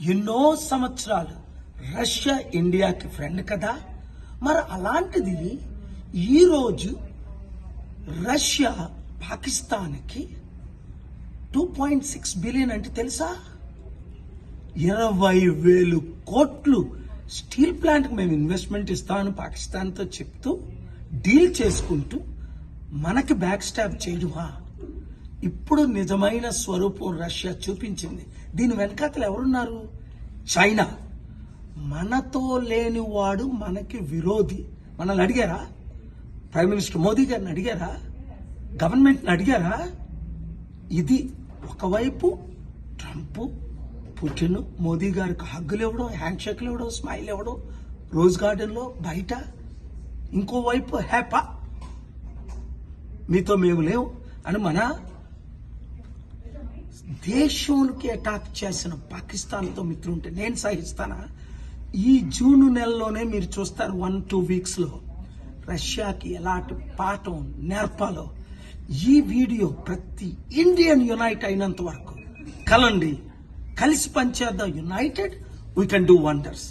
ఎన్నో సంవత్సరాలు రష్యా ఇండియాకి ఫ్రెండ్ కదా. మరి అలాంటిది ఈరోజు రష్యా పాకిస్తాన్కి 2.6 బిలియన్ అంటే తెలుసా? 20,000 కోట్లు స్టీల్ ప్లాంట్కి మేము ఇన్వెస్ట్మెంట్ ఇస్తామని పాకిస్తాన్తో చెప్తూ డీల్ చేసుకుంటూ మనకి బ్యాక్ స్టాప్ చేయడమా? ఇప్పుడు నిజమైన స్వరూపం రష్యా చూపించింది. దీని వెనకాతలు ఎవరున్నారు? చైనా. మనతో లేనివాడు మనకి విరోధి. మనల్ని అడిగారా? ప్రైమ్ మినిస్టర్ మోదీ గారిని అడిగారా? గవర్నమెంట్ని అడిగారా? ఇది ఒకవైపు ట్రంప్, పుటిన్, మోదీ గారికి హగ్గులు ఇవ్వడం, హ్యాండ్ షేక్లు ఇవ్వడం, స్మైల్ ఇవ్వడం రోజ్ గార్డెన్లో బయట. ఇంకోవైపు హ్యాపా మీతో మేము లేవు అని మన దేశంకి అటాక్ చేసిన పాకిస్తాన్తో మిత్రుంటే నేను సహిస్తానా? ఈ జూన్ నెలలోనే మీరు చూస్తారు 1-2 వీక్స్లో రష్యాకి ఎలాంటి పాఠం నేర్పాలో. ఈ వీడియో ప్రతి ఇండియన్ యునైట్ అయినంత వరకు కలండి, కలిసి పనిచేద్దాం. United we can do wonders.